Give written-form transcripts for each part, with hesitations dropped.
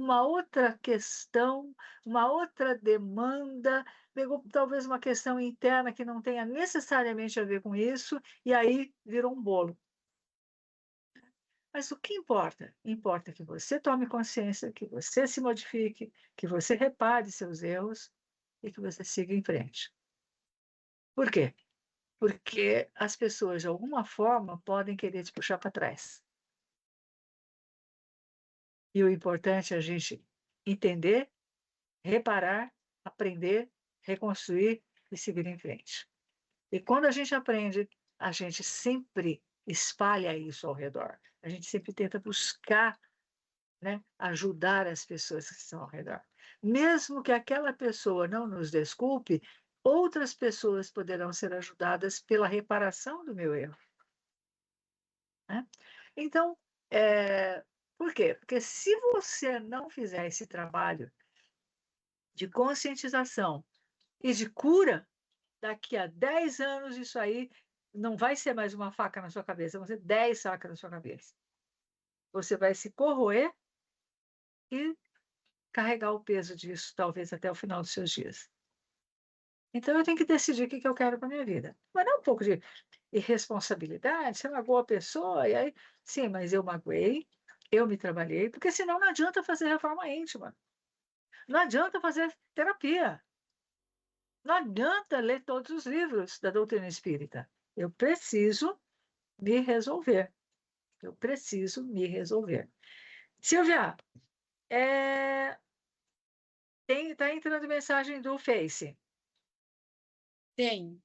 uma outra questão, uma outra demanda, pegou talvez uma questão interna que não tenha necessariamente a ver com isso, e aí virou um bolo. Mas o que importa? Importa que você tome consciência, que você se modifique, que você repare seus erros e que você siga em frente. Por quê? Porque as pessoas, de alguma forma, podem querer te puxar para trás. E o importante é a gente entender, reparar, aprender, reconstruir e seguir em frente. E quando a gente aprende, a gente sempre espalha isso ao redor. A gente sempre tenta buscar, né, ajudar as pessoas que estão ao redor. Mesmo que aquela pessoa não nos desculpe, outras pessoas poderão ser ajudadas pela reparação do meu erro. Né? Então, por quê? Porque se você não fizer esse trabalho de conscientização e de cura, daqui a 10 anos isso aí não vai ser mais uma faca na sua cabeça, vão ser 10 facas na sua cabeça. Você vai se corroer e carregar o peso disso, talvez até o final dos seus dias. Então eu tenho que decidir o que eu quero para a minha vida. Mas não um pouco de irresponsabilidade, você magoou a pessoa, e aí, sim, mas eu magoei, eu me trabalhei, porque senão não adianta fazer reforma íntima. Não adianta fazer terapia. Não adianta ler todos os livros da doutrina espírita. Eu preciso me resolver. Eu preciso me resolver. Silvia, tá entrando mensagem do Face. Tem.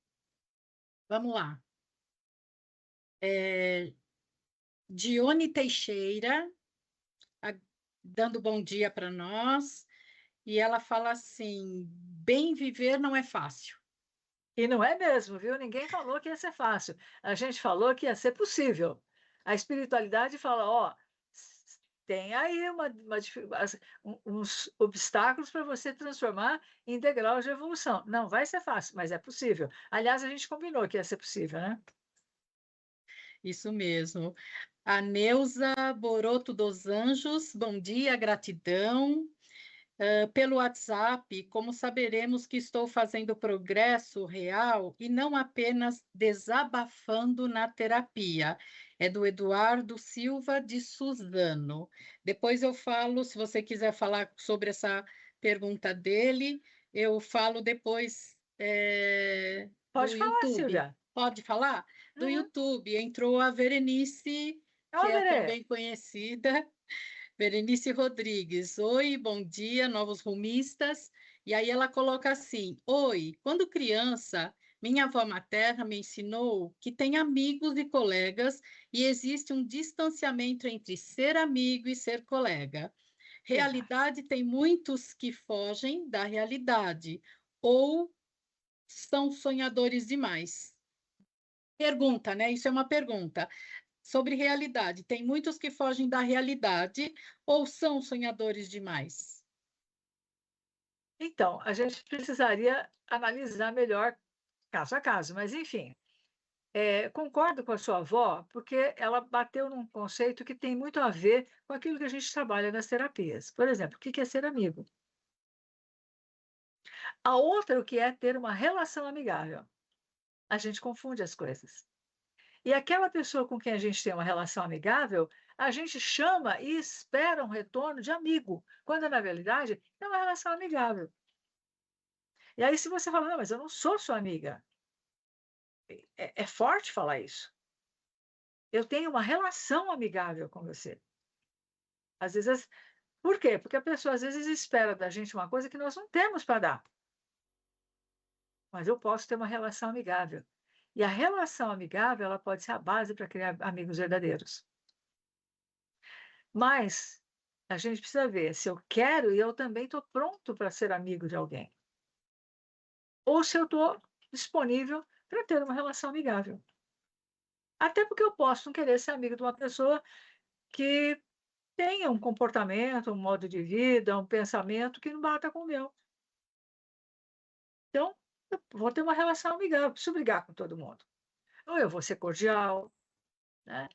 Vamos lá. Dione Teixeira, a- dando bom dia para nós, e ela fala assim: bem viver não é fácil. E não é mesmo, viu? Ninguém falou que ia ser fácil. A gente falou que ia ser possível. A espiritualidade fala, ó, tem aí uns obstáculos para você transformar em degraus de evolução. Não vai ser fácil, mas é possível. Aliás, a gente combinou que ia ser possível, né? Isso mesmo. A Neuza Boroto dos Anjos, bom dia, gratidão. Pelo WhatsApp, como saberemos que estou fazendo progresso real e não apenas desabafando na terapia? É do Eduardo Silva de Suzano. Depois eu falo, se você quiser falar sobre essa pergunta dele, eu falo depois, do Pode falar, YouTube. Silvia. Pode falar? Do Uhum. YouTube entrou a Verenice, que Ó, é Verê. também conhecida. Berenice Rodrigues, oi, bom dia, novos rumistas. E aí ela coloca assim: oi, quando criança, minha avó materna me ensinou que tem amigos e colegas e existe um distanciamento entre ser amigo e ser colega. Exato. Realidade tem muitos que fogem da realidade ou são sonhadores demais. Pergunta, né? Isso é uma pergunta sobre realidade. Tem muitos que fogem da realidade ou são sonhadores demais? Então, a gente precisaria analisar melhor caso a caso, mas enfim. Concordo com a sua avó, porque ela bateu num conceito que tem muito a ver com aquilo que a gente trabalha nas terapias. Por exemplo, o que é ser amigo? A outra, o que é ter uma relação amigável. A gente confunde as coisas. E aquela pessoa com quem a gente tem uma relação amigável, a gente chama e espera um retorno de amigo, quando na realidade é uma relação amigável. E aí, se você fala, não, mas eu não sou sua amiga, é forte falar isso. Eu tenho uma relação amigável com você. Às vezes por quê? Porque a pessoa às vezes espera da gente uma coisa que nós não temos para dar. Mas eu posso ter uma relação amigável. E a relação amigável, ela pode ser a base para criar amigos verdadeiros. Mas a gente precisa ver se eu quero e eu também estou pronto para ser amigo de alguém. Ou se eu estou disponível para ter uma relação amigável. Até porque eu posso não querer ser amigo de uma pessoa que tenha um comportamento, um modo de vida, um pensamento que não bata com o meu. Então, eu vou ter uma relação amigável, não preciso brigar com todo mundo. Ou eu vou ser cordial, né?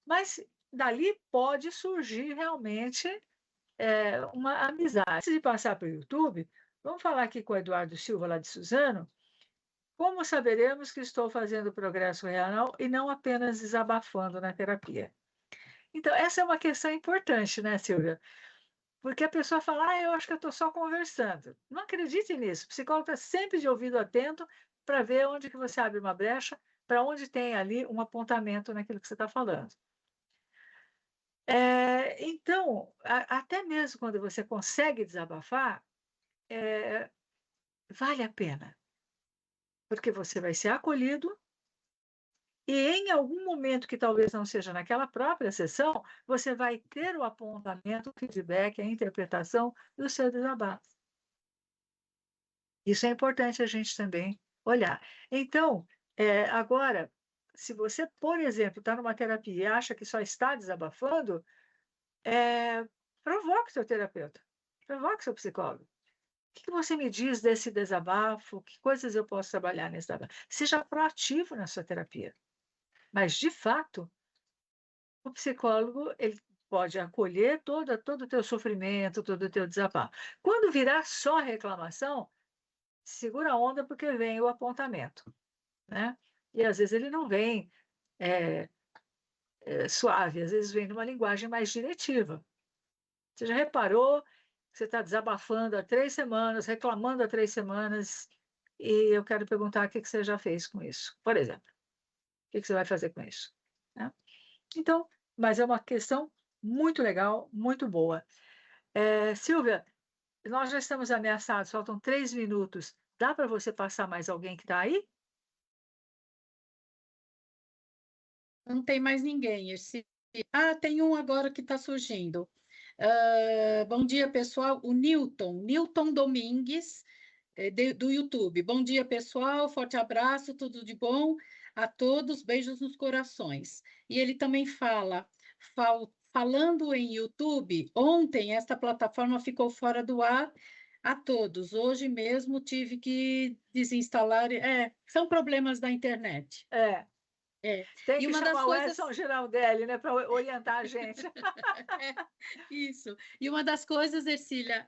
Mas dali pode surgir realmente uma amizade. Antes de passar para o YouTube, vamos falar aqui com o Eduardo Silva, lá de Suzano. Como saberemos que estou fazendo progresso real e não apenas desabafando na terapia? Então, essa é uma questão importante, né, Silvia? Porque a pessoa fala, eu acho que eu estou só conversando. Não acredite nisso. O psicólogo está sempre de ouvido atento para ver onde que você abre uma brecha, para onde tem ali um apontamento naquilo que você está falando. Então, até mesmo quando você consegue desabafar, vale a pena, porque você vai ser acolhido e em algum momento que talvez não seja naquela própria sessão, você vai ter o apontamento, o feedback, a interpretação do seu desabafo. Isso é importante a gente também olhar. Então, agora, se você, por exemplo, está numa terapia e acha que só está desabafando, provoque seu terapeuta, provoque seu psicólogo. O que você me diz desse desabafo? Que coisas eu posso trabalhar nesse desabafo? Seja proativo na sua terapia. Mas, de fato, o psicólogo ele pode acolher todo o teu sofrimento, todo o teu desabafo. Quando virar só reclamação, segura a onda porque vem o apontamento, né? E às vezes ele não vem suave, às vezes vem numa linguagem mais diretiva. Você já reparou que você está desabafando há 3 semanas, reclamando há 3 semanas, e eu quero perguntar o que você já fez com isso, por exemplo. O que você vai fazer com isso? Né? Então, mas é uma questão muito legal, muito boa. Silvia, nós já estamos ameaçados, faltam 3 minutos. Dá para você passar mais alguém que está aí? Não tem mais ninguém. Tem um agora que está surgindo. Bom dia, pessoal. O Newton Domingues, do YouTube. Bom dia, pessoal. Forte abraço, tudo de bom a todos. Beijos nos corações. E ele também falando em YouTube, ontem esta plataforma ficou fora do ar a todos. Hoje mesmo tive que desinstalar. São problemas da internet. Tem E que uma das chamar o coisas. Edson Giraldelli, né, para orientar a gente. Isso. E uma das coisas, Ercília,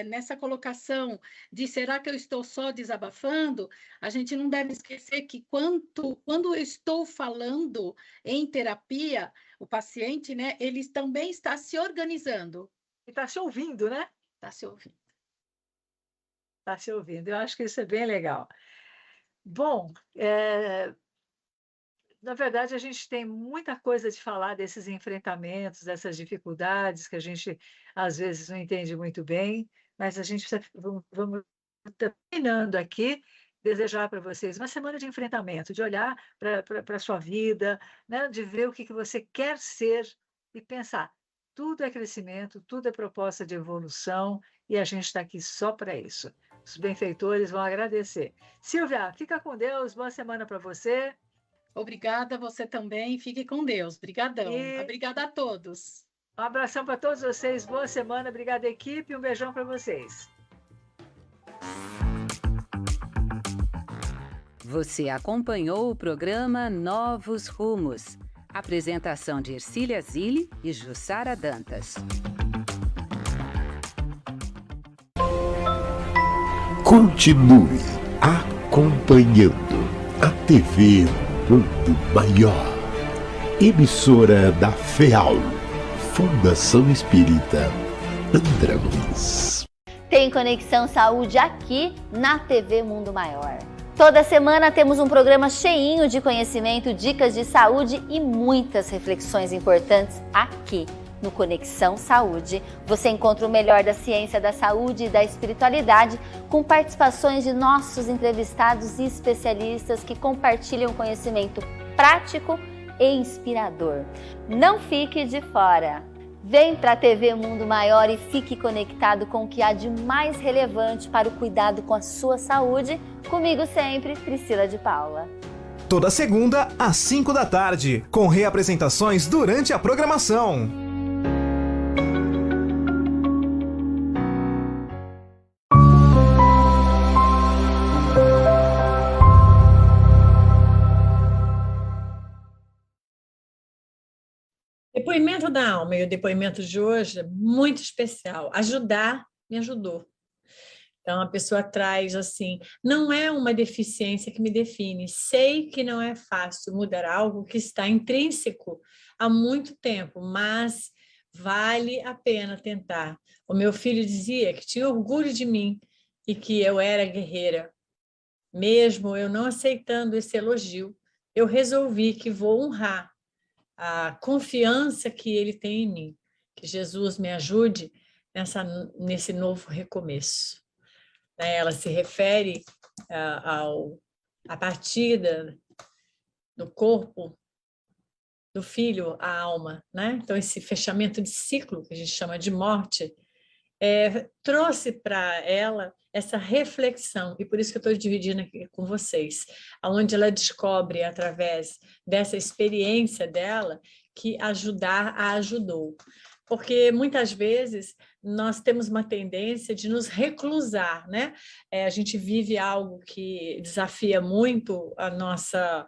nessa colocação de será que eu estou só desabafando, a gente não deve esquecer que quando eu estou falando em terapia, o paciente, né, ele também está se organizando. E está se ouvindo, né? Está se ouvindo. Está se ouvindo. Eu acho que isso é bem legal. Bom, na verdade, a gente tem muita coisa de falar desses enfrentamentos, dessas dificuldades que a gente, às vezes, não entende muito bem, mas a gente precisa, vamos terminando aqui, desejar para vocês uma semana de enfrentamento, de olhar para a sua vida, né? De ver o que você quer ser e pensar. Tudo é crescimento, tudo é proposta de evolução e a gente está aqui só para isso. Os benfeitores vão agradecer. Silvia, fica com Deus, boa semana para você. Obrigada, você também. Fique com Deus. Obrigadão. E Obrigada a todos. um abração para todos vocês, boa semana, obrigada, equipe, um beijão para vocês. Você acompanhou o programa Novos Rumos. Apresentação de Ercília Zilli e Jussara Dantas. Continue acompanhando a TV Mundo Maior, emissora da FEAL, Fundação Espírita André Luiz. Tem Conexão Saúde aqui na TV Mundo Maior. Toda semana temos um programa cheinho de conhecimento, dicas de saúde e muitas reflexões importantes aqui no Conexão Saúde. Você encontra o melhor da ciência da saúde e da espiritualidade com participações de nossos entrevistados e especialistas que compartilham conhecimento prático e inspirador. Não fique de fora! Vem para a TV Mundo Maior e fique conectado com o que há de mais relevante para o cuidado com a sua saúde. Comigo sempre, Priscila de Paula. Toda segunda, às 5 da tarde, com reapresentações durante a programação. Depoimento depoimento da alma, e o depoimento de hoje é muito especial. Ajudar me ajudou. Então, a pessoa traz assim, não é uma deficiência que me define, sei que não é fácil mudar algo que está intrínseco há muito tempo, mas vale a pena tentar. O meu filho dizia que tinha orgulho de mim e que eu era guerreira. Mesmo eu não aceitando esse elogio, eu resolvi que vou honrar a confiança que ele tem em mim. Que Jesus me ajude nesse novo recomeço. Ela se refere à partida do corpo do filho à alma, né? Então, esse fechamento de ciclo, que a gente chama de morte, trouxe para ela essa reflexão, e por isso que eu estou dividindo aqui com vocês, onde ela descobre, através dessa experiência dela, que ajudar a ajudou. Porque muitas vezes nós temos uma tendência de nos reclusar, né? A gente vive algo que desafia muito a nossa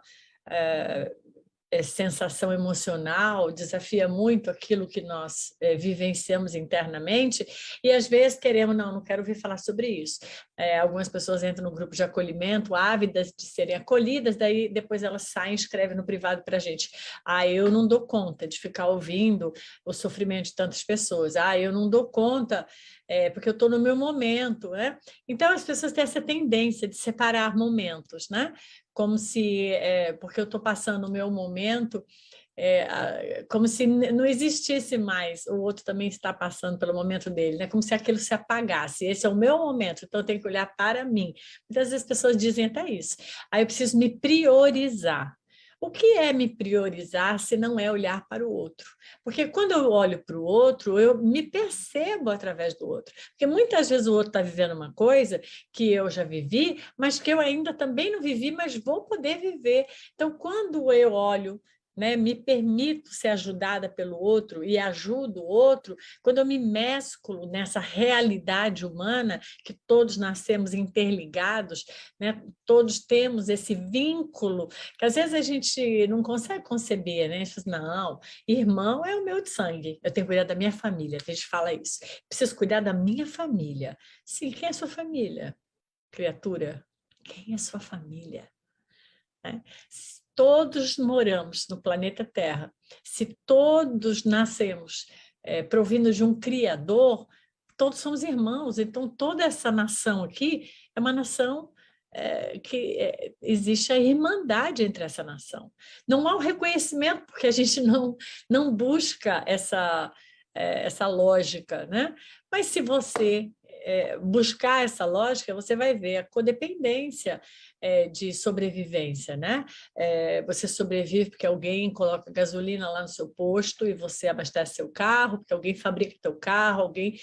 sensação emocional, desafia muito aquilo que nós vivenciamos internamente, e às vezes queremos, não quero ouvir falar sobre isso. Algumas pessoas entram no grupo de acolhimento, ávidas de serem acolhidas, daí depois elas saem e escrevem no privado para a gente. Eu não dou conta de ficar ouvindo o sofrimento de tantas pessoas. Eu não dou conta porque eu estou no meu momento, né? Então, as pessoas têm essa tendência de separar momentos, né? Como se, porque eu estou passando o meu momento, como se não existisse mais, o outro também está passando pelo momento dele, né? Como se aquilo se apagasse. Esse é o meu momento, então eu tenho que olhar para mim. Muitas vezes as pessoas dizem até isso. Aí eu preciso me priorizar. O que é me priorizar se não é olhar para o outro? Porque quando eu olho para o outro, eu me percebo através do outro. Porque muitas vezes o outro está vivendo uma coisa que eu já vivi, mas que eu ainda também não vivi, mas vou poder viver. Então, quando eu olho, né, me permito ser ajudada pelo outro e ajudo o outro, quando eu me mesclo nessa realidade humana, que todos nascemos interligados, né, todos temos esse vínculo, que às vezes a gente não consegue conceber, né? A gente fala, não, irmão é o meu de sangue, eu tenho que cuidar da minha família, a gente fala isso, preciso cuidar da minha família. Sim, quem é sua família, criatura? Quem é sua família? Né? Todos moramos no planeta Terra, se todos nascemos provindo de um Criador, todos somos irmãos, então toda essa nação aqui é uma nação que existe a irmandade entre essa nação. Não há o reconhecimento, porque a gente não busca essa lógica, né? Mas se você buscar essa lógica, você vai ver a codependência de sobrevivência, né? Você sobrevive porque alguém coloca gasolina lá no seu posto e você abastece seu carro, porque alguém fabrica teu carro, alguém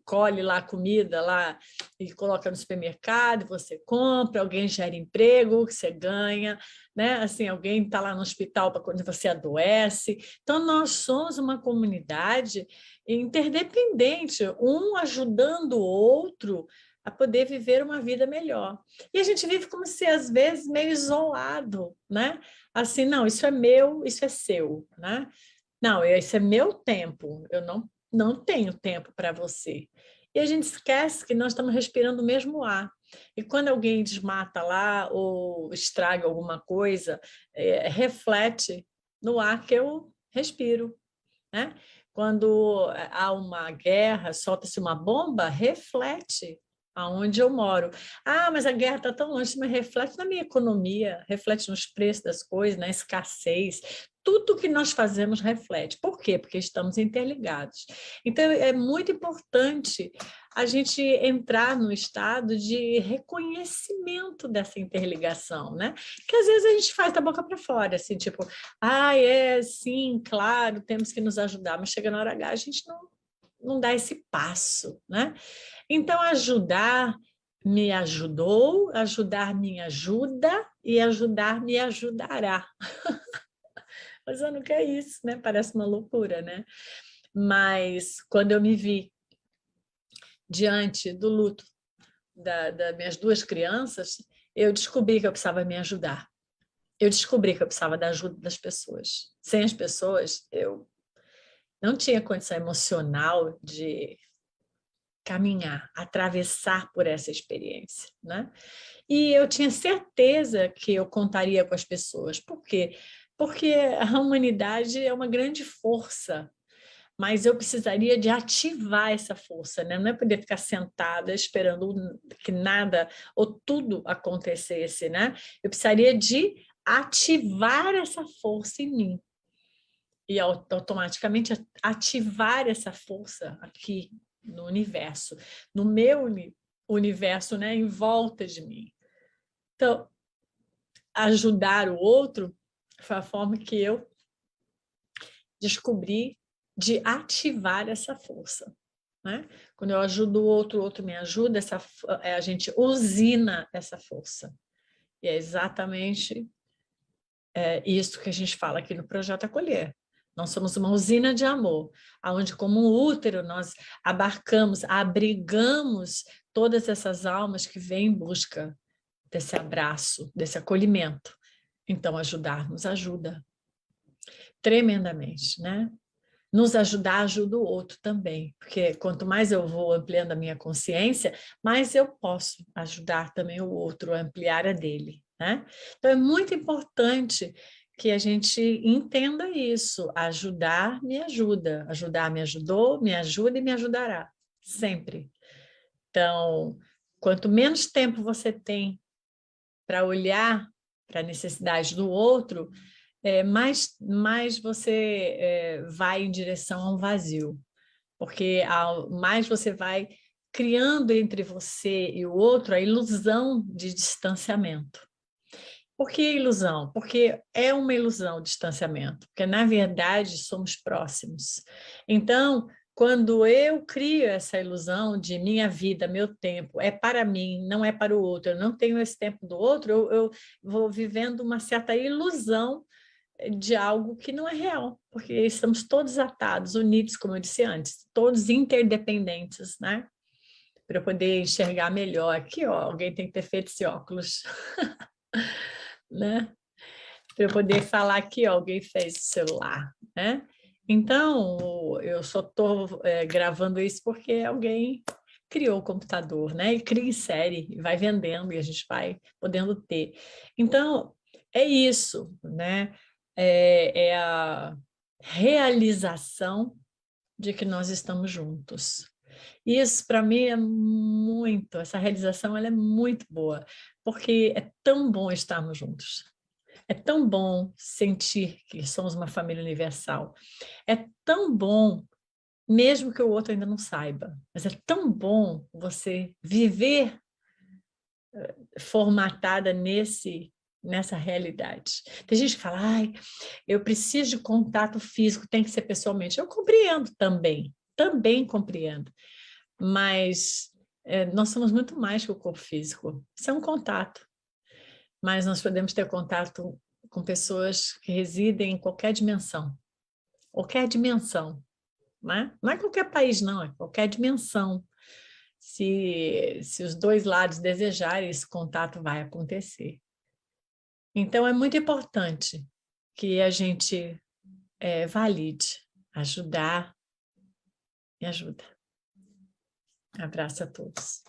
colhe lá a comida lá e coloca no supermercado, você compra, alguém gera emprego que você ganha, né? Assim, alguém está lá no hospital para quando você adoece. Então, nós somos uma comunidade interdependente, um ajudando o outro a poder viver uma vida melhor. E a gente vive como se, às vezes, meio isolado, né? Assim, não, isso é meu, isso é seu, né? Não, isso é meu tempo, eu não tenho tempo para você. E a gente esquece que nós estamos respirando o mesmo ar. E quando alguém desmata lá ou estraga alguma coisa, reflete no ar que eu respiro, né? Quando há uma guerra, solta-se uma bomba, reflete aonde eu moro. Mas a guerra está tão longe, mas reflete na minha economia, reflete nos preços das coisas, na escassez. Tudo que nós fazemos reflete. Por quê? Porque estamos interligados. Então, é muito importante a gente entrar no estado de reconhecimento dessa interligação, né? Que às vezes a gente faz da boca para fora, assim, tipo, sim, claro, temos que nos ajudar, mas chega na hora H, a gente não dá esse passo, né? Então, ajudar me ajudou, ajudar me ajuda e ajudar me ajudará. Mas eu não quero isso, né? Parece uma loucura, né? Mas quando eu me vi diante do luto das minhas duas crianças, eu descobri que eu precisava me ajudar. eu descobri que eu precisava da ajuda das pessoas. Sem as pessoas, eu não tinha condição emocional de caminhar, atravessar por essa experiência, né? E eu tinha certeza que eu contaria com as pessoas. Por quê? Porque a humanidade é uma grande força, mas eu precisaria de ativar essa força, né? Não é poder ficar sentada esperando que nada ou tudo acontecesse, né? Eu precisaria de ativar essa força em mim. E automaticamente ativar essa força aqui no universo, no meu universo, né, em volta de mim. Então, ajudar o outro foi a forma que eu descobri de ativar essa força, né? Quando eu ajudo o outro me ajuda, a gente usina essa força. E é exatamente isso que a gente fala aqui no Projeto Acolher. Nós somos uma usina de amor, onde, como um útero, nós abrigamos todas essas almas que vêm em busca desse abraço, desse acolhimento. Então, ajudar nos ajuda tremendamente, né? Nos ajudar ajuda o outro também, porque quanto mais eu vou ampliando a minha consciência, mais eu posso ajudar também o outro a ampliar a dele, né? Então, é muito importante que a gente entenda isso. Ajudar me ajuda. Ajudar me ajudou, me ajuda e me ajudará. Sempre. Então, quanto menos tempo você tem para olhar para a necessidade do outro, mais você vai em direção a um vazio. Porque mais você vai criando entre você e o outro a ilusão de distanciamento. Por que ilusão? Porque é uma ilusão o distanciamento, porque, na verdade, somos próximos. Então, quando eu crio essa ilusão de minha vida, meu tempo, é para mim, não é para o outro, eu não tenho esse tempo do outro, eu vou vivendo uma certa ilusão de algo que não é real, porque estamos todos atados, unidos, como eu disse antes, todos interdependentes, né? Para eu poder enxergar melhor. Aqui, ó, alguém tem que ter feito esse óculos. Né? Para eu poder falar que alguém fez o celular, né? Então, eu só estou gravando isso porque alguém criou o computador, né? E cria em série, e vai vendendo, e a gente vai podendo ter. Então, é isso, né? É a realização de que nós estamos juntos. Isso, para mim, essa realização ela é muito boa, porque é tão bom estarmos juntos. É tão bom sentir que somos uma família universal. É tão bom, mesmo que o outro ainda não saiba, mas é tão bom você viver formatada nessa realidade. Tem gente que fala, eu preciso de contato físico, tem que ser pessoalmente. Eu compreendo também compreendo. Mas nós somos muito mais que o corpo físico. Isso é um contato. Mas nós podemos ter contato com pessoas que residem em qualquer dimensão. Qualquer dimensão. Né? Não é qualquer país, não. É qualquer dimensão. Se os dois lados desejarem, esse contato vai acontecer. Então, é muito importante que a gente valide. Ajudar me ajuda. Abraço a todos.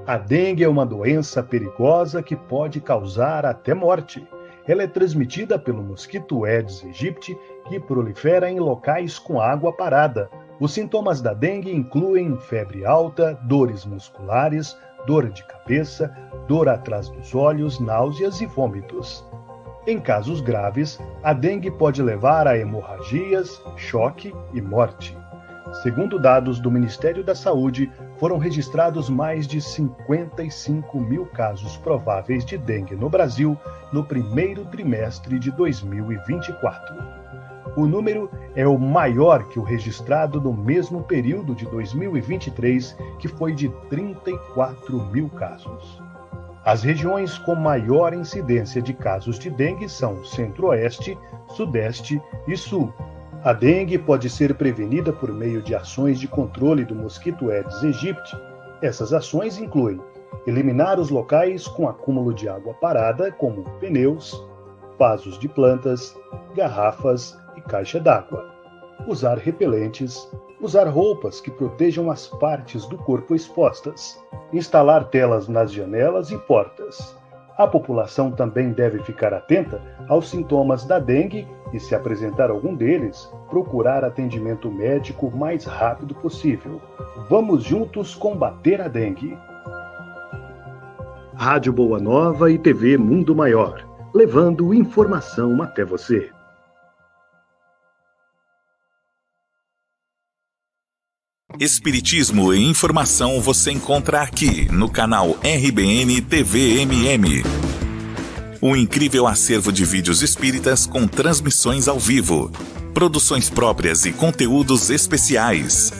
A dengue é uma doença perigosa que pode causar até morte. Ela é transmitida pelo mosquito Aedes aegypti, que prolifera em locais com água parada. Os sintomas da dengue incluem febre alta, dores musculares, dor de cabeça, dor atrás dos olhos, náuseas e vômitos. Em casos graves, a dengue pode levar a hemorragias, choque e morte. Segundo dados do Ministério da Saúde, foram registrados mais de 55 mil casos prováveis de dengue no Brasil no primeiro trimestre de 2024. O número é o maior que o registrado no mesmo período de 2023, que foi de 34 mil casos. As regiões com maior incidência de casos de dengue são Centro-Oeste, Sudeste e Sul. A dengue pode ser prevenida por meio de ações de controle do mosquito Aedes aegypti. Essas ações incluem eliminar os locais com acúmulo de água parada, como pneus, vasos de plantas, garrafas e caixa d'água. Usar repelentes, usar roupas que protejam as partes do corpo expostas, instalar telas nas janelas e portas. A população também deve ficar atenta aos sintomas da dengue e, se apresentar algum deles, procurar atendimento médico o mais rápido possível. Vamos juntos combater a dengue. Rádio Boa Nova e TV Mundo Maior, levando informação até você. Espiritismo e informação você encontra aqui no canal RBN TV MM. Um incrível acervo de vídeos espíritas com transmissões ao vivo, produções próprias e conteúdos especiais.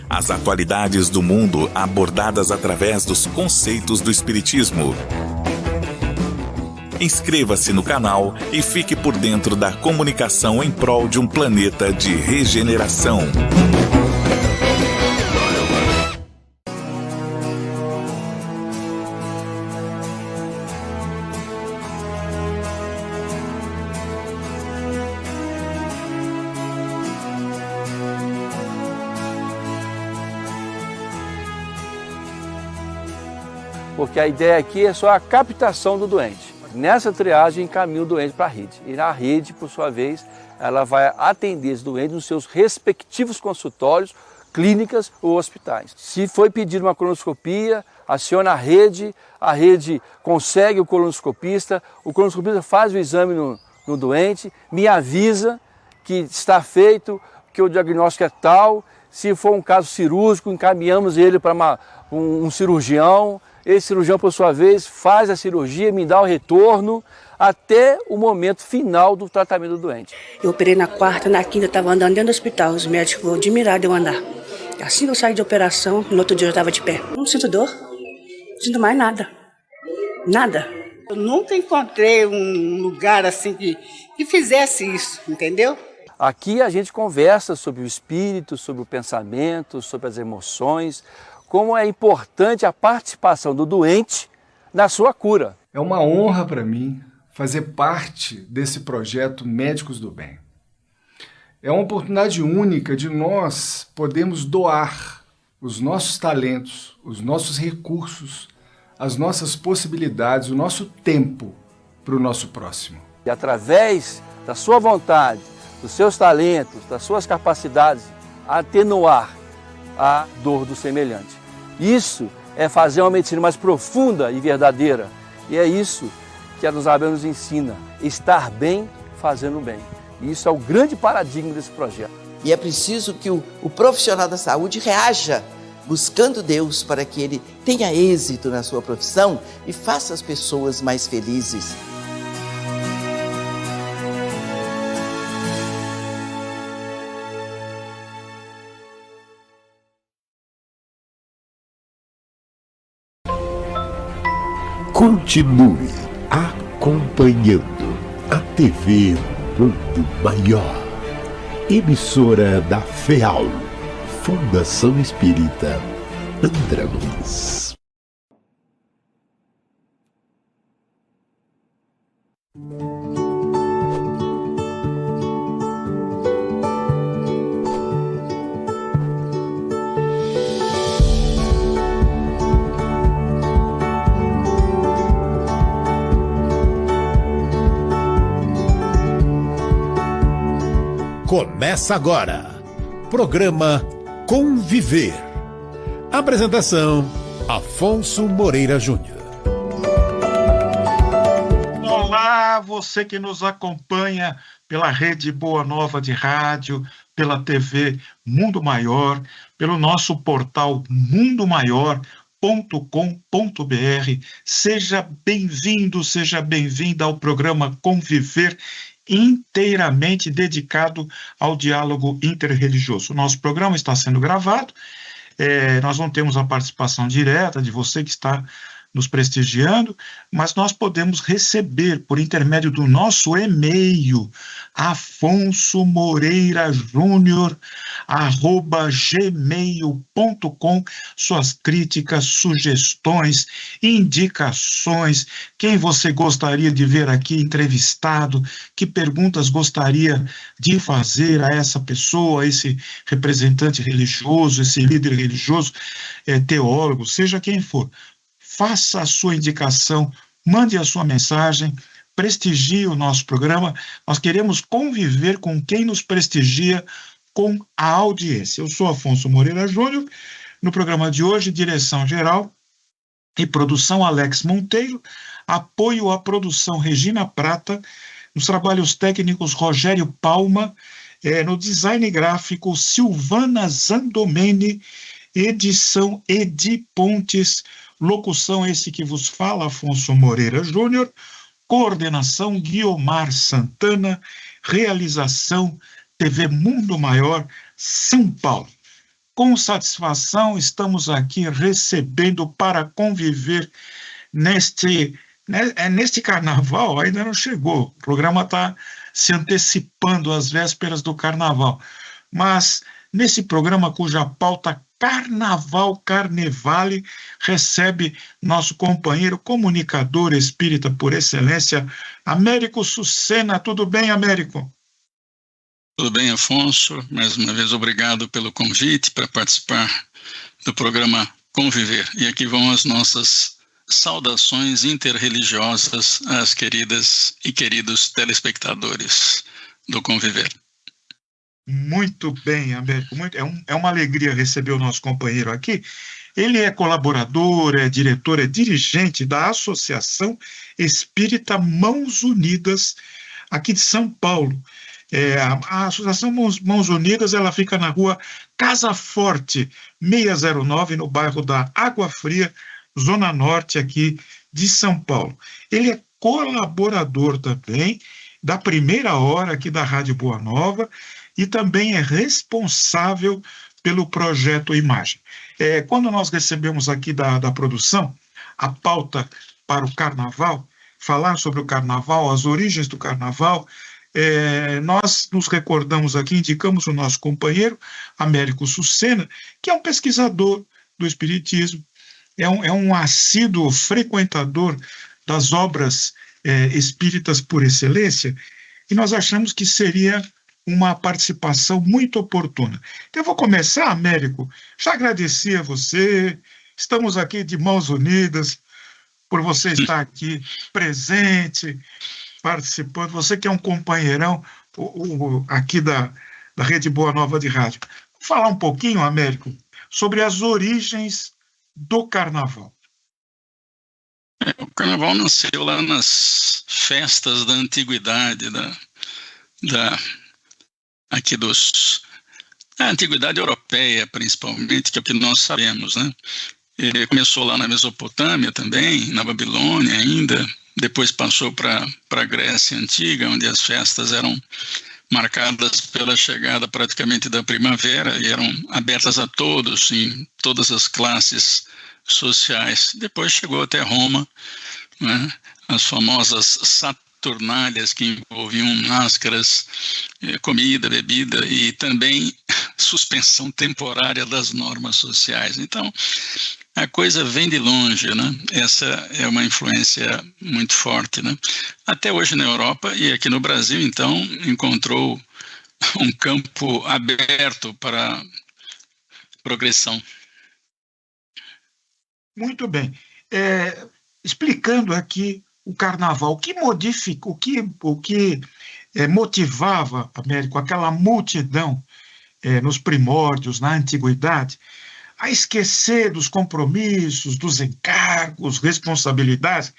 As atualidades do mundo abordadas através dos conceitos do Espiritismo. Inscreva-se no canal e fique por dentro da comunicação em prol de um planeta de regeneração. Porque a ideia aqui é só a captação do doente. Nessa triagem, encaminha o doente para a rede. E na rede, por sua vez, ela vai atender esse doente nos seus respectivos consultórios, clínicas ou hospitais. Se foi pedir uma colonoscopia, aciona a rede consegue o colonoscopista faz o exame no doente, me avisa que está feito, que o diagnóstico é tal. Se for um caso cirúrgico, encaminhamos ele para um cirurgião. Esse cirurgião, por sua vez, faz a cirurgia, me dá o retorno até o momento final do tratamento do doente. Eu operei na quarta, na quinta, eu estava andando dentro do hospital. Os médicos ficam admirados de eu andar. Assim que eu saí de operação, no outro dia eu estava de pé. Não sinto dor, não sinto mais nada. Nada. Eu nunca encontrei um lugar assim que fizesse isso, entendeu? Aqui a gente conversa sobre o espírito, sobre o pensamento, sobre as emoções, como é importante a participação do doente na sua cura. É uma honra para mim fazer parte desse projeto Médicos do Bem. É uma oportunidade única de nós podermos doar os nossos talentos, os nossos recursos, as nossas possibilidades, o nosso tempo para o nosso próximo. E através da sua vontade, dos seus talentos, das suas capacidades, atenuar a dor do semelhante. Isso é fazer uma medicina mais profunda e verdadeira. E é isso que a Nusabel nos ensina, estar bem fazendo bem. E isso é o grande paradigma desse projeto. E é preciso que o profissional da saúde reaja, buscando Deus para que ele tenha êxito na sua profissão e faça as pessoas mais felizes. Continue acompanhando a TV Mundo Maior, emissora da FEAL, Fundação Espírita André Luiz. Começa agora, programa Conviver. Apresentação, Afonso Moreira Júnior. Olá, você que nos acompanha pela Rede Boa Nova de Rádio, pela TV Mundo Maior, pelo nosso portal mundomaior.com.br. Seja bem-vindo, seja bem-vinda ao programa Conviver, inteiramente dedicado ao diálogo interreligioso. O nosso programa está sendo gravado, nós não temos a participação direta de você que está nos prestigiando, mas nós podemos receber por intermédio do nosso e-mail, afonsomoreirajunior@gmail.com, suas críticas, sugestões, indicações, quem você gostaria de ver aqui entrevistado, que perguntas gostaria de fazer a essa pessoa, a esse representante religioso, esse líder religioso, teólogo, seja quem for. Faça a sua indicação, mande a sua mensagem, prestigie o nosso programa. Nós queremos conviver com quem nos prestigia, com a audiência. Eu sou Afonso Moreira Júnior. No programa de hoje, direção geral e produção Alex Monteiro, apoio à produção Regina Prata, nos trabalhos técnicos Rogério Palma, no design gráfico Silvana Zandomeni, edição Edi Pontes, locução esse que vos fala, Afonso Moreira Júnior, coordenação Guiomar Santana, realização TV Mundo Maior, São Paulo. Com satisfação, estamos aqui recebendo para conviver neste carnaval. Ainda não chegou, o programa está se antecipando às vésperas do carnaval, mas nesse programa cuja pauta Carnaval Carnevale recebe nosso companheiro comunicador espírita por excelência, Américo Sucena. Tudo bem, Américo? Tudo bem, Afonso. Mais uma vez, obrigado pelo convite para participar do programa Conviver. E aqui vão as nossas saudações interreligiosas às queridas e queridos telespectadores do Conviver. Muito bem, Américo. É uma alegria receber o nosso companheiro aqui. Ele é colaborador, é diretor, é dirigente da Associação Espírita Mãos Unidas, aqui de São Paulo. A Associação Mãos Unidas, ela fica na rua Casa Forte, 609, no bairro da Água Fria, Zona Norte, aqui de São Paulo. Ele é colaborador também da Primeira Hora aqui da Rádio Boa Nova e também é responsável pelo projeto Imagem. Quando nós recebemos aqui da produção a pauta para o Carnaval, falar sobre o Carnaval, as origens do Carnaval, nós nos recordamos aqui, indicamos o nosso companheiro, Américo Sucena, que é um pesquisador do Espiritismo, é um assíduo frequentador das obras espíritas por excelência, e nós achamos que seria uma participação muito oportuna. Então, eu vou começar, Américo, já agradecer a você, estamos aqui de mãos unidas, por você estar aqui presente, participando, você que é um companheirão aqui da Rede Boa Nova de Rádio. Vou falar um pouquinho, Américo, sobre as origens do Carnaval. O Carnaval nasceu lá nas festas da antiguidade, aqui da antiguidade europeia, principalmente, que é o que nós sabemos, né? Ele começou lá na Mesopotâmia também, na Babilônia ainda, depois passou para a Grécia Antiga, onde as festas eram marcadas pela chegada praticamente da primavera e eram abertas a todos, em todas as classes sociais. Depois chegou até Roma, né? As famosas Saturnálias, que envolviam máscaras, comida, bebida e também suspensão temporária das normas sociais. Então, a coisa vem de longe, né? Essa é uma influência muito forte, né? Até hoje na Europa e aqui no Brasil, então, encontrou um campo aberto para progressão. Muito bem. Explicando aqui o Carnaval, o que motivava, Américo, aquela multidão nos primórdios, na antiguidade, a esquecer dos compromissos, dos encargos, responsabilidades,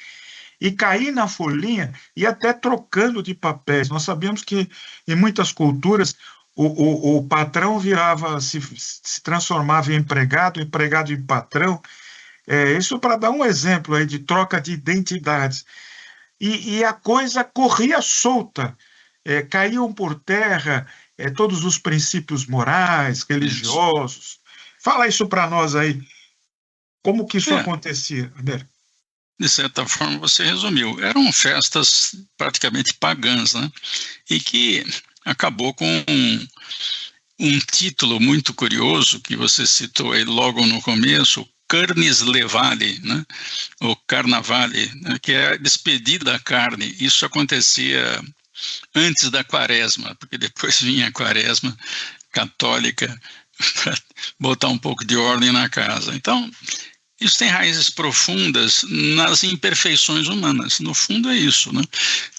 e cair na folhinha e até trocando de papéis. Nós sabemos que em muitas culturas o patrão se transformava em empregado, empregado em patrão. Isso para dar um exemplo aí de troca de identidades. E a coisa corria solta, caíam por terra todos os princípios morais, religiosos. Fala isso para nós aí, como que isso acontecia, Américo? de certa forma, você resumiu. Eram festas praticamente pagãs, né? E que acabou com um título muito curioso que você citou aí logo no começo, Carnes Levale, né? Ou Carnavale, né? Que é a despedida da carne. Isso acontecia antes da quaresma, porque depois vinha a quaresma católica para botar um pouco de ordem na casa. Então, isso tem raízes profundas nas imperfeições humanas. No fundo é isso, né?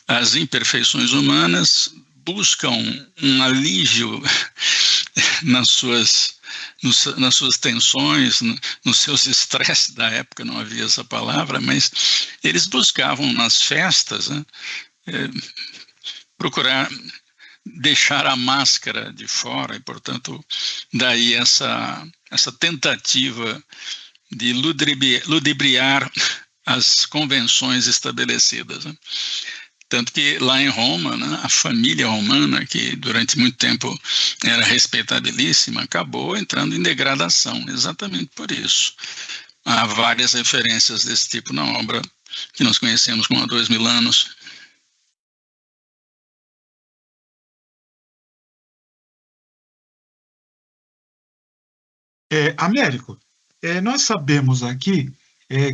As imperfeições humanas buscam um alívio nas suas tensões, nos seus estresses da época, não havia essa palavra, mas eles buscavam nas festas, né, procurar deixar a máscara de fora, e, portanto, daí essa tentativa de ludibriar as convenções estabelecidas, né? Tanto que lá em Roma, né, a família romana, que durante muito tempo era respeitabilíssima, acabou entrando em degradação, exatamente por isso. Há várias referências desse tipo na obra que nós conhecemos como há 2000 anos. Américo, nós sabemos aqui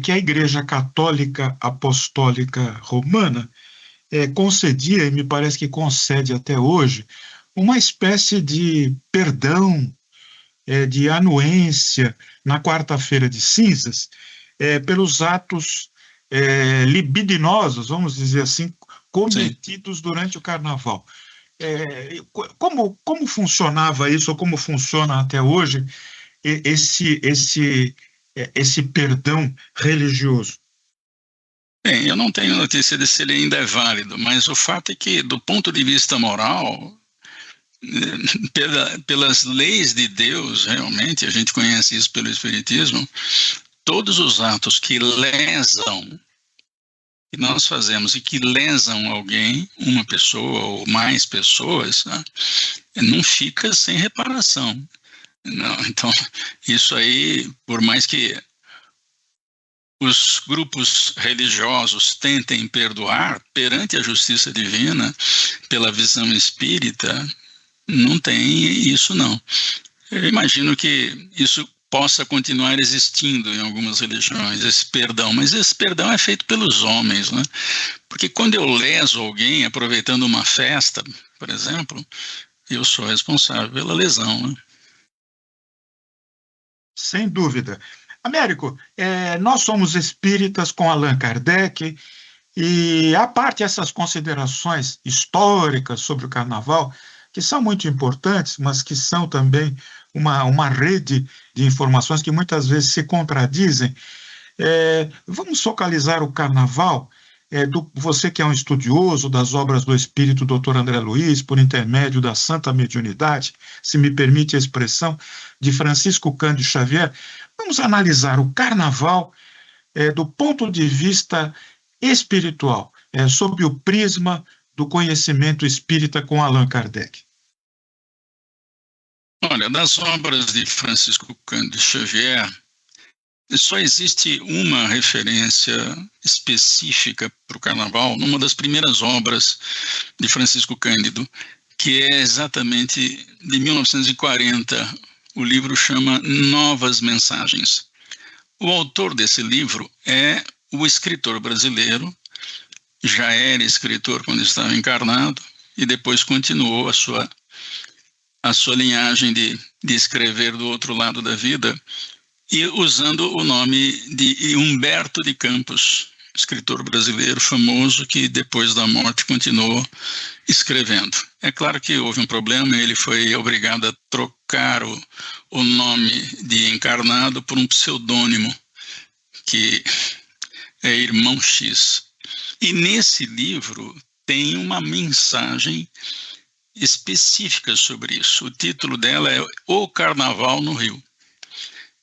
que a Igreja Católica Apostólica Romana concedia, e me parece que concede até hoje, uma espécie de perdão, de anuência na quarta-feira de cinzas, pelos atos libidinosos, vamos dizer assim, cometidos durante o carnaval. Como funcionava isso, ou como funciona até hoje esse perdão religioso? Bem, eu não tenho notícia de se ele ainda é válido, mas o fato é que, do ponto de vista moral, pelas leis de Deus, realmente, a gente conhece isso pelo Espiritismo, todos os atos que lesam, que nós fazemos e que lesam alguém, uma pessoa ou mais pessoas, né, não fica sem reparação. Não, então, isso aí, por mais que os grupos religiosos tentem perdoar perante a justiça divina, pela visão espírita, não tem isso não. Eu imagino que isso possa continuar existindo em algumas religiões, esse perdão, mas esse perdão é feito pelos homens, né? Porque quando eu leso alguém aproveitando uma festa, por exemplo, eu sou responsável pela lesão, né? Sem dúvida. Américo, nós somos espíritas com Allan Kardec, e à parte essas considerações históricas sobre o carnaval, que são muito importantes, mas que são também uma rede de informações que muitas vezes se contradizem, vamos focalizar o carnaval, você que é um estudioso das obras do espírito Dr. André Luiz, por intermédio da Santa Mediunidade, se me permite a expressão, de Francisco Cândido Xavier. Vamos analisar o carnaval do ponto de vista espiritual, sob o prisma do conhecimento espírita com Allan Kardec. Olha, das obras de Francisco Cândido Xavier, só existe uma referência específica para o carnaval, numa das primeiras obras de Francisco Cândido, que é exatamente de 1940. O livro chama Novas Mensagens. O autor desse livro é o escritor brasileiro, já era escritor quando estava encarnado, e depois continuou a sua linhagem de escrever do outro lado da vida, e usando o nome de Humberto de Campos, escritor brasileiro famoso que depois da morte continuou escrevendo. É claro que houve um problema, ele foi obrigado a trocar o nome de encarnado por um pseudônimo, que é Irmão X. E nesse livro tem uma mensagem específica sobre isso. O título dela é O Carnaval no Rio.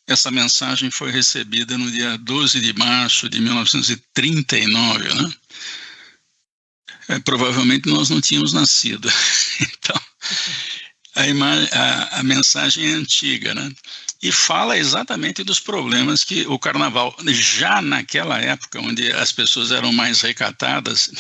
Essa mensagem foi recebida no dia 12 de março de 1939, né? Provavelmente nós não tínhamos nascido. Então, a mensagem é antiga, né? E fala exatamente dos problemas que o carnaval, já naquela época, onde as pessoas eram mais recatadas,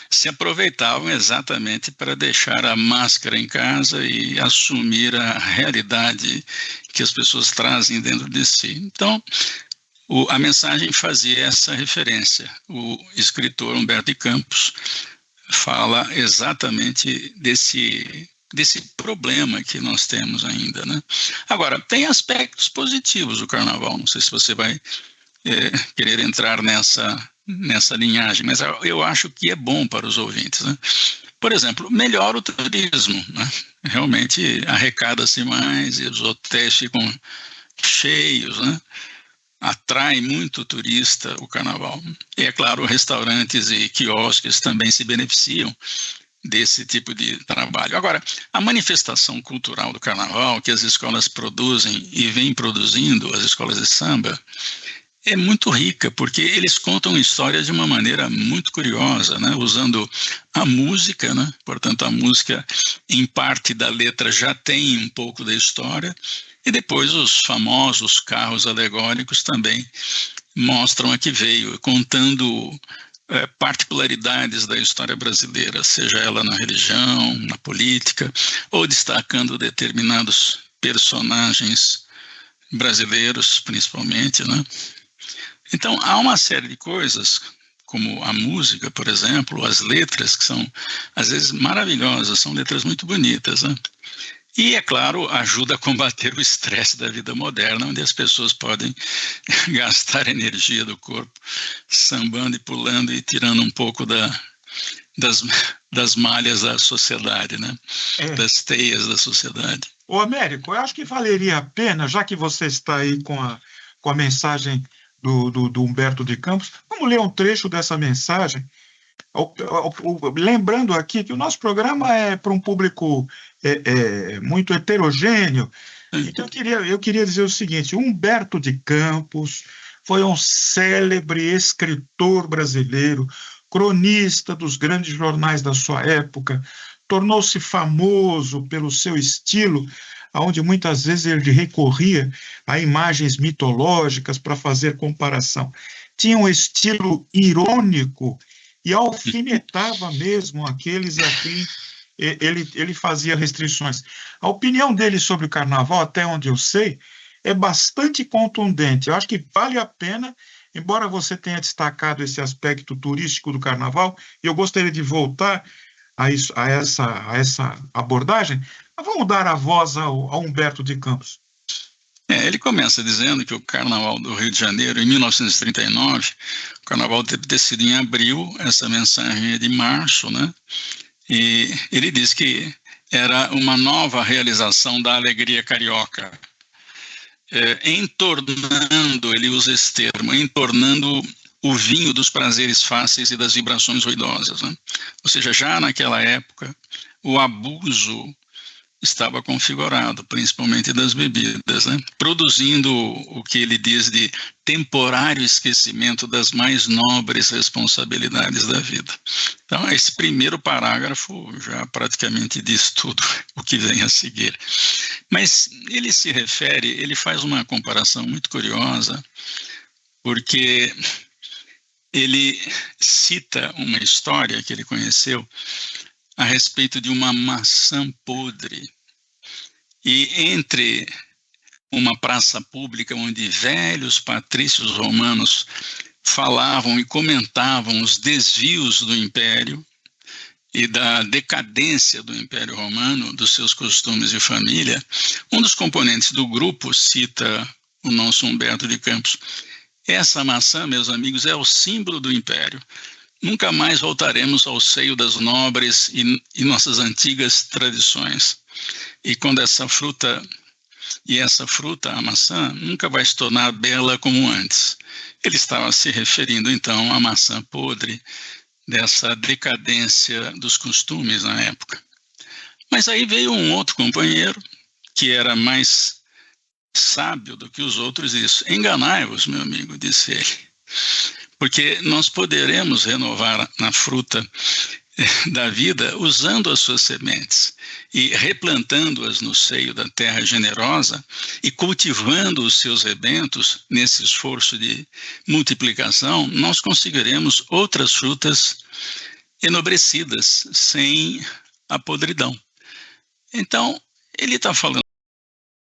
se aproveitavam exatamente para deixar a máscara em casa e assumir a realidade que as pessoas trazem dentro de si. Então, a mensagem fazia essa referência. O escritor Humberto de Campos fala exatamente desse problema que nós temos ainda, né? Agora, tem aspectos positivos do carnaval, não sei se você vai querer entrar nessa linhagem, mas eu acho que é bom para os ouvintes, né? Por exemplo, melhora o turismo, né? Realmente arrecada-se mais e os hotéis ficam cheios, né? Atrai muito turista o carnaval. E, é claro, restaurantes e quiosques também se beneficiam desse tipo de trabalho. Agora, a manifestação cultural do carnaval que as escolas produzem e vêm produzindo, as escolas de samba, é muito rica, porque eles contam histórias de uma maneira muito curiosa, né? Usando a música, né? Portanto, a música, em parte da letra, já tem um pouco da história, e depois os famosos carros alegóricos também mostram a que veio, contando particularidades da história brasileira, seja ela na religião, na política, ou destacando determinados personagens brasileiros, principalmente, né? Então, há uma série de coisas, como a música, por exemplo, as letras, que são, às vezes, maravilhosas, são letras muito bonitas, né? E, é claro, ajuda a combater o estresse da vida moderna, onde as pessoas podem gastar energia do corpo sambando e pulando e tirando um pouco das malhas da sociedade, né? Das teias da sociedade. Ô, Américo, eu acho que valeria a pena, já que você está aí com a mensagem do Humberto de Campos, vamos ler um trecho dessa mensagem. Lembrando aqui que o nosso programa é para um público muito heterogêneo, então eu queria dizer o seguinte: Humberto de Campos foi um célebre escritor brasileiro, cronista dos grandes jornais da sua época, tornou-se famoso pelo seu estilo, onde muitas vezes ele recorria a imagens mitológicas para fazer comparação. Tinha um estilo irônico e alfinetava mesmo aqueles a quem ele fazia restrições. A opinião dele sobre o carnaval, até onde eu sei, é bastante contundente. Eu acho que vale a pena, embora você tenha destacado esse aspecto turístico do carnaval, e eu gostaria de voltar a essa abordagem, mas vamos dar a voz ao Humberto de Campos. Ele começa dizendo que o Carnaval do Rio de Janeiro, em 1939, o Carnaval teve ter sido em abril, essa mensagem é de março, né? E ele diz que era uma nova realização da alegria carioca, entornando, ele usa esse termo, entornando o vinho dos prazeres fáceis e das vibrações ruidosas, né? Ou seja, já naquela época, o abuso estava configurado, principalmente das bebidas, né? Produzindo o que ele diz de temporário esquecimento das mais nobres responsabilidades da vida. Então, esse primeiro parágrafo já praticamente diz tudo o que vem a seguir. Mas ele faz uma comparação muito curiosa, porque ele cita uma história que ele conheceu a respeito de uma maçã podre. E entre uma praça pública onde velhos patrícios romanos falavam e comentavam os desvios do império e da decadência do Império Romano, dos seus costumes de família, um dos componentes do grupo cita o nosso Humberto de Campos. Essa maçã, meus amigos, é o símbolo do império. Nunca mais voltaremos ao seio das nobres e nossas antigas tradições. E quando essa fruta, a maçã, nunca vai se tornar bela como antes. Ele estava se referindo, então, à maçã podre, dessa decadência dos costumes na época. Mas aí veio um outro companheiro, que era mais sábio do que os outros, e disse: enganai-vos, meu amigo, disse ele. Porque nós poderemos renovar na fruta da vida, usando as suas sementes e replantando-as no seio da terra generosa e cultivando os seus rebentos nesse esforço de multiplicação, nós conseguiremos outras frutas enobrecidas, sem a podridão. Então, ele está falando